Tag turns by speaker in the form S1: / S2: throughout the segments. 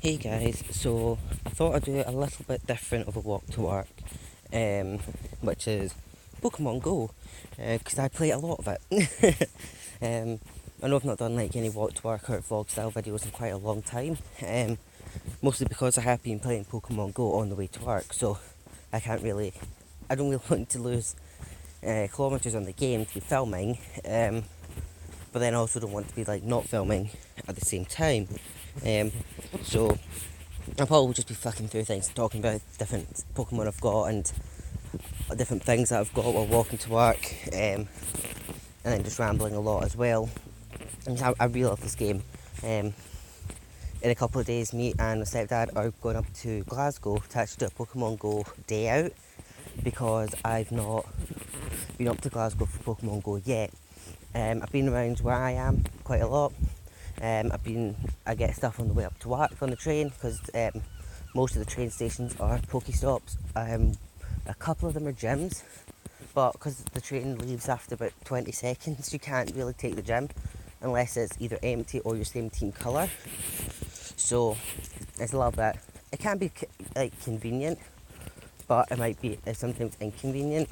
S1: Hey guys, so I thought I'd do a little bit different of a walk to work, um, which is Pokemon Go, because I play a lot of it. I know I've not done like any walk to work or vlog style videos in quite a long time, mostly because I have been playing Pokemon Go on the way to work, so I can't really, I don't really want to lose kilometres on the game to be filming, but then I also don't want to be like not filming at the same time. Um, so I'll probably just be flicking through things, talking about different Pokemon I've got and different things that I've got while walking to work, and then just rambling a lot as well. And I really love this game. In a couple of days, me and my stepdad are going up to Glasgow to actually do a Pokemon Go day out because I've not been up to Glasgow for Pokemon Go yet. I've been around where I am quite a lot. I get stuff on the way up to work on the train because most of the train stations are Pokestops. A couple of them are gyms, but because the train leaves after about 20 seconds, you can't really take the gym unless it's either empty or your same team colour. So it's a little bit. It can be like convenient, but it might be sometimes inconvenient.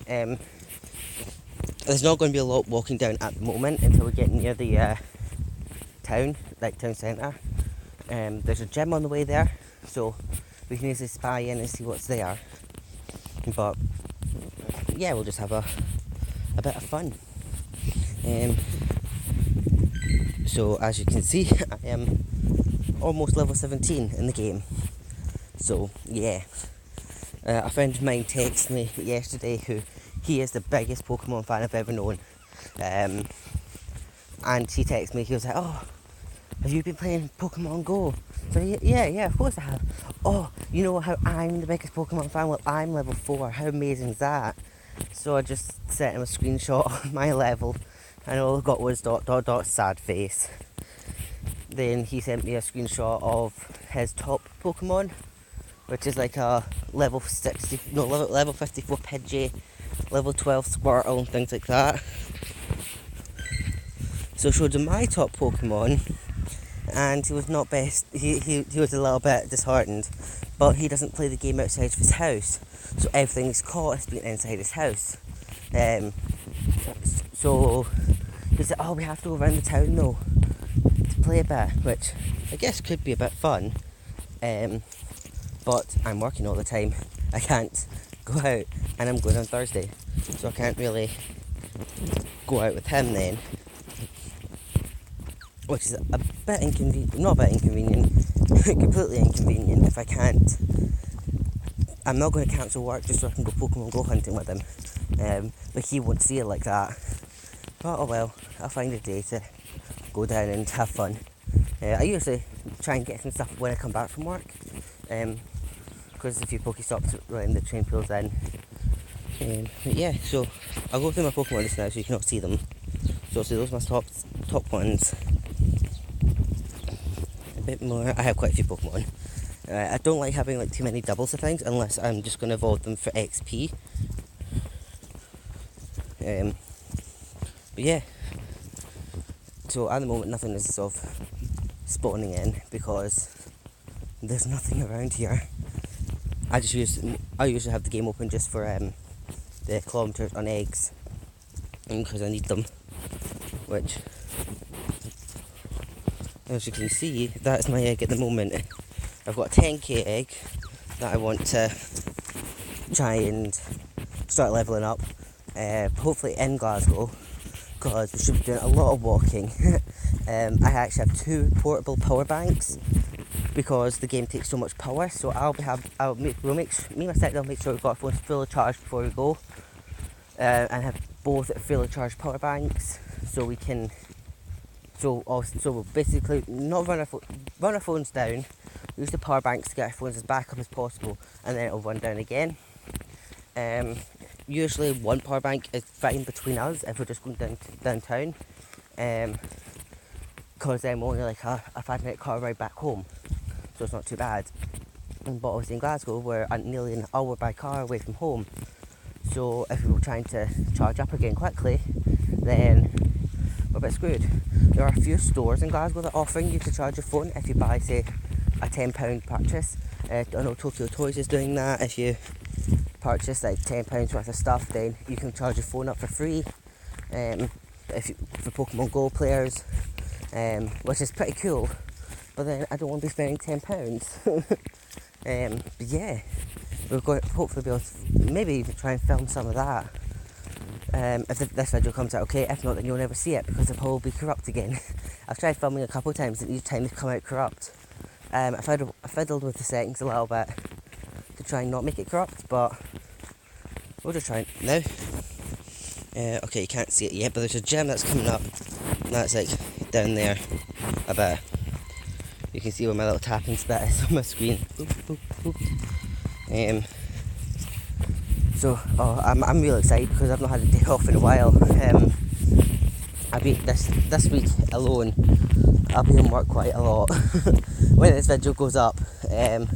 S1: There's not going to be a lot walking down at the moment until we get near the town centre. There's a gym on the way there, so we can easily spy in and see what's there. But yeah, we'll just have a bit of fun. So as you can see, I am almost level 17 in the game. So yeah, a friend of mine texted me yesterday who he is the biggest Pokemon fan I've ever known. And he texted me, he was like, "Oh, have you been playing Pokemon Go?" So yeah, of course I have. "Oh, you know how I'm the biggest Pokemon fan? Well, I'm level 4. How amazing is that?" So I just sent him a screenshot of my level, and all I got was ... sad face. Then he sent me a screenshot of his top Pokemon, which is like a level 54 Pidgey, level 12 Squirtle, and things like that. So I showed him my top Pokemon, and he was not best. He was a little bit disheartened, but he doesn't play the game outside of his house, so everything he's caught has been inside his house. So he said, "Oh, we have to go around the town though to play a bit," which I guess could be a bit fun. But I'm working all the time. I can't go out, and I'm going on Thursday, so I can't really go out with him then. Which is a bit inconvenient, not a bit inconvenient, completely inconvenient if I can't. I'm not going to cancel work just so I can go Pokemon Go hunting with him. But he won't see it like that. But oh well, I'll find a day to go down and have fun. I usually try and get some stuff when I come back from work. Because there's a few Pokestops around the train pulls in. But yeah, so I'll go through my Pokemon list now so you can all see them. So those are my top ones. A bit more. I have quite a few Pokemon. I don't like having like too many doubles of things unless I'm just going to evolve them for XP. But yeah. So at the moment nothing is sort of spawning in because there's nothing around here. I usually have the game open just for the kilometres on eggs, because I need them, which, as you can see, that's my egg at the moment. I've got a 10k egg that I want to try and start levelling up, hopefully in Glasgow, because we should be doing a lot of walking. I actually have 2 portable power banks because the game takes so much power. So me and my stepdad will make sure we've got our phones fully charged before we go, and have both fully charged power banks, so we can. So we'll basically not run our phones down, use the power banks to get our phones as back up as possible, and then it'll run down again. Usually one power bank is fine between us if we're just going downtown, because I'm only like a 5-minute car ride back home, so it's not too bad. But obviously in Glasgow we're nearly an hour by car away from home, so if we were trying to charge up again quickly, then we're a bit screwed. There are a few stores in Glasgow that are offering you to charge your phone if you buy, say, a £10 purchase. I know Tokyo Toys is doing that. If you purchase like £10 worth of stuff, then you can charge your phone up for free. For Pokemon Go players, which is pretty cool. But then I don't want to be spending £10. But yeah, we're going to hopefully be able to maybe even try and film some of that. If this video comes out okay. If not, then you'll never see it because it'll probably be corrupt again. I've tried filming a couple of times and each time they've come out corrupt. I fiddled with the settings a little bit to try and not make it corrupt, but we'll just try it now. Okay, you can't see it yet, but there's a gem that's coming up. And that's like down there a bit. You can see where my little tapping spit is on my screen. Boop, boop, boop. So I'm really excited because I've not had a day off in a while. I'll be this week alone. I'll be in work quite a lot when this video goes up. I'm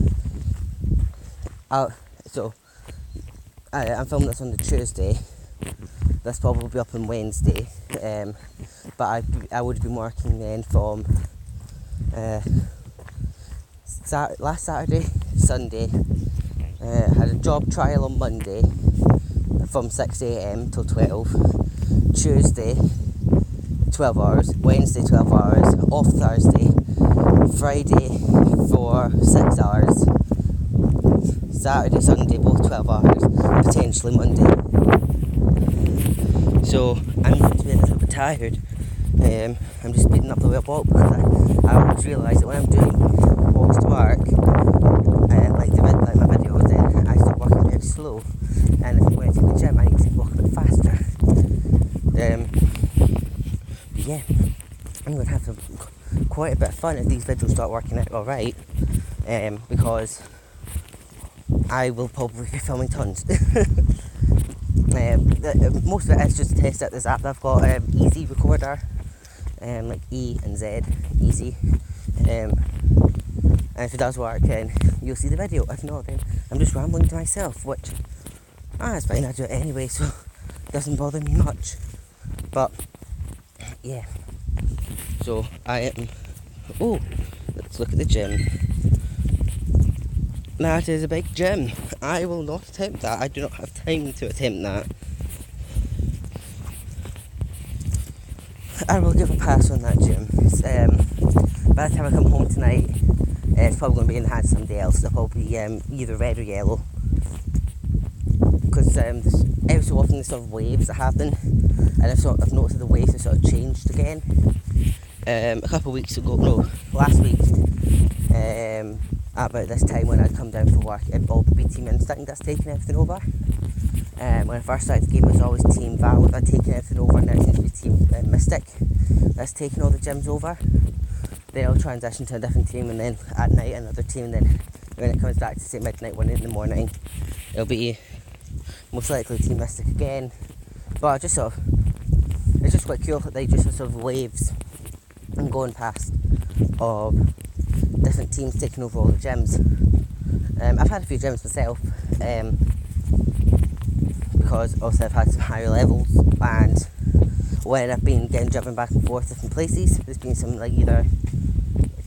S1: filming this on the Tuesday. This probably will be up on Wednesday. But I would have been working then from last Saturday, Sunday. Had a job trial on Monday from 6 AM till 12. Tuesday 12 hours, Wednesday 12 hours, off Thursday, Friday for 6 hours, Saturday, Sunday both 12 hours, potentially Monday. So I'm going to be a little bit tired. I'm just speeding up the way I walk because I always realise that when I'm doing walks to work, like my videos, then I start walking very slow, and if I'm going to the gym I need to walk a bit faster. Yeah, I'm going to have quite a bit of fun if these videos start working out alright, because I will probably be filming tons. Most of it is just to test out this app that I've got, Easy Recorder, like E and Z, Easy. And if it does work, then you'll see the video. If not, then I'm just rambling to myself, which, it's fine, I do it anyway, so it doesn't bother me much. But, yeah. So, let's look at the gym. That is a big gym. I will not attempt that. I do not have time to attempt that. I will give a pass on that gym. By the time I come home tonight, it's probably going to be in the hands of somebody else. It'll probably be either red or yellow. Because every so often there's sort of waves that happen, and I've noticed that the waves have sort of changed again. A couple of weeks ago, last week, about this time when I'd come down for work, it all be Team Instinct that's taking everything over. When I first started the game, it was always Team Valor that taking everything over, and now it seems to be Team Mystic that's taking all the gyms over. Then I'll transition to a different team, and then at night another team, and then when it comes back to say midnight, 1 in the morning, it'll be most likely Team Mystic again. But it's just quite cool that they just have sort of waves and going past of different teams taking over all the gyms. I've had a few gyms myself, because also I've had some higher levels, and when I've been getting driven back and forth different places, there's been some like either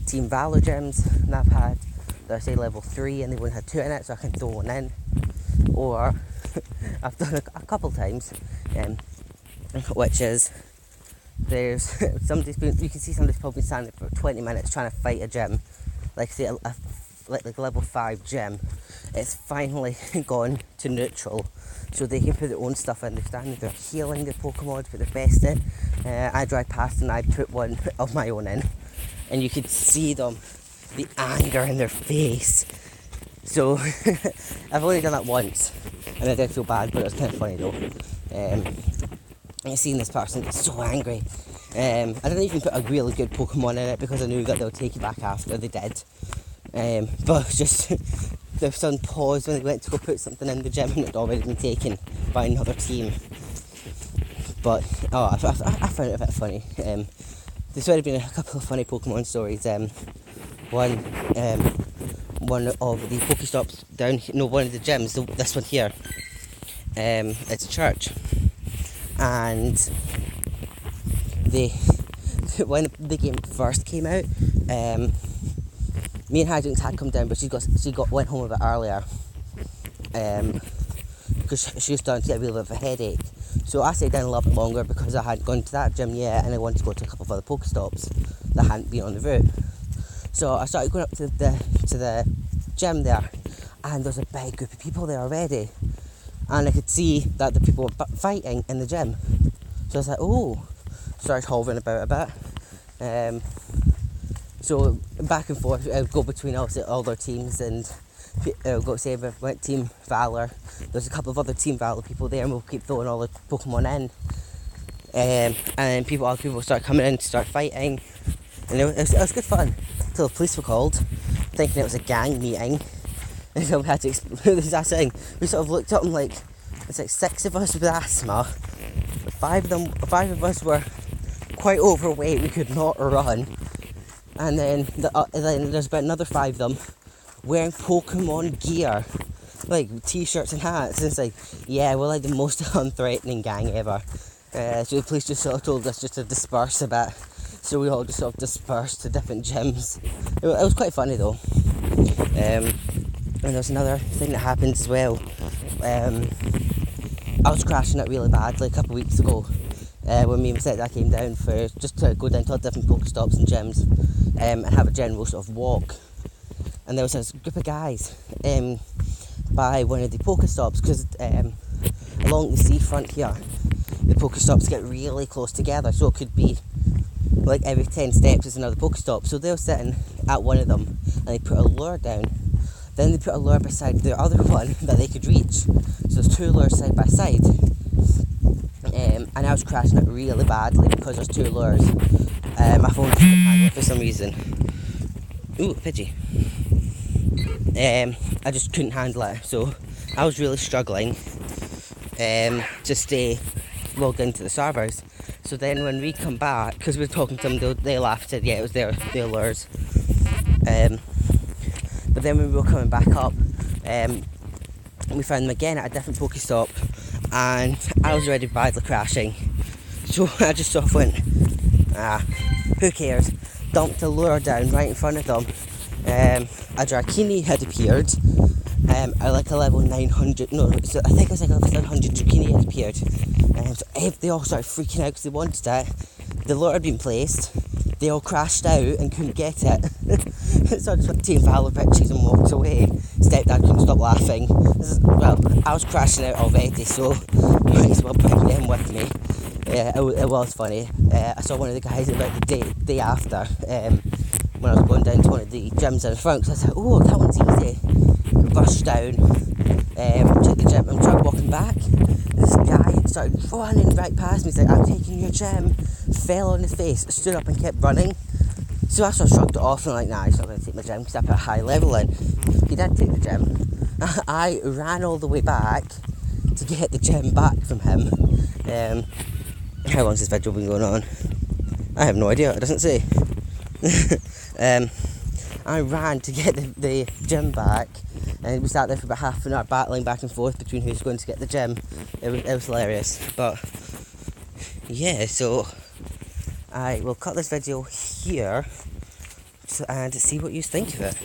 S1: Team Valor gyms that I've had that are say level 3 and they've only had 2 in it, so I can throw one in, or I've done a couple times, which is there's you can see somebody's probably standing for 20 minutes trying to fight a gym, like say like level 5 gym. It's finally gone to neutral, so they can put their own stuff in. They're standing there healing their Pokemon to put their best in. I drive past and I put one of my own in, and you could see them, the anger in their face. So I've only done that once, and I did feel bad, but it was kind of funny though. I've seen this person get so angry. I didn't even put a really good Pokemon in it because I knew that they would take it back after they did. But just the sun paused when they went to go put something in the gym and it had already been taken by another team. But I found it a bit funny. There's already been a couple of funny Pokemon stories. One of the Pokestops down here, no, one of the gyms, this one here, it's a church, and when the game first came out, me and Hijinks had come down, but she went home a bit earlier. Because she was starting to get a real bit of a headache. So I stayed down a little bit longer because I hadn't gone to that gym yet, and I wanted to go to a couple of other Pokestops that hadn't been on the route. So I started going up to the gym there, and there's a big group of people there already, and I could see that the people were fighting in the gym. So I was like, oh, started hovering about a bit. So back and forth, I would go between all their teams, and go say we went Team Valor. There's a couple of other Team Valor people there, and we'll keep throwing all the Pokemon in. And then other people start coming in to start fighting, and it was good fun. Until the police were called, thinking it was a gang meeting, and so we had to explain this thing. We sort of looked at them like, it's like 6 of us with asthma. 5 of us were quite overweight. We could not run, and then there's about another 5 of them wearing Pokemon gear, like t-shirts and hats. And it's like, yeah, we're like the most unthreatening gang ever. So the police just sort of told us just to disperse a bit. So we all just sort of dispersed to different gyms. It was quite funny though. And there's another thing that happened as well. I was crashing it really badly a couple of weeks ago. When me and my stepdad came down for just to go down to all different Pokestops and gyms, and have a general sort of walk. And there was a group of guys by one of the Pokestops, because along the seafront here, the Pokestops get really close together, so it could be like every 10 steps is another Pokestop. So they were sitting at one of them, and they put a lure down. Then they put a lure beside the other one that they could reach. So there's 2 lures side by side. And I was crashing it really badly because there's 2 lures. My phone just couldn't handle it for some reason. Ooh, Pidgey. I just couldn't handle it, so I was really struggling to stay logged into the servers. So then when we come back, because we were talking to them, they laughed, said yeah, it was their lures. But then when we were coming back up, we found them again at a different Pokestop, and I was already badly crashing. So I just sort of went, who cares? Dumped a lure down right in front of them. A Dratini had appeared. Like a level 900, no, so I think it was like a level 700 Dratini had appeared. So they all started freaking out because they wanted it. The lure had been placed. They all crashed out and couldn't get it. So I just went to Team Valor pictures and walked away. Stepdad couldn't stop laughing. Well, I was crashing out already, so might as well bring them with me. It was funny. I saw one of the guys about the day after, when I was going down to one of the gyms in front, because I said, oh, that one's easy. Rushed down to the gym and tried walking back. This guy started running right past me. He's like, I'm taking your gym. Fell on his face, stood up and kept running. So I sort of shrugged it off and like, nah, he's not going to take my gym because I put a high level in. He did take the gym. I ran all the way back to get the gym back from him. How long's this video been going on? I have no idea, it doesn't say. I ran to get the gym back, and we sat there for about half an hour battling back and forth between who's going to get the gym. It was hilarious. But yeah, so I will cut this video here and see what you think of it.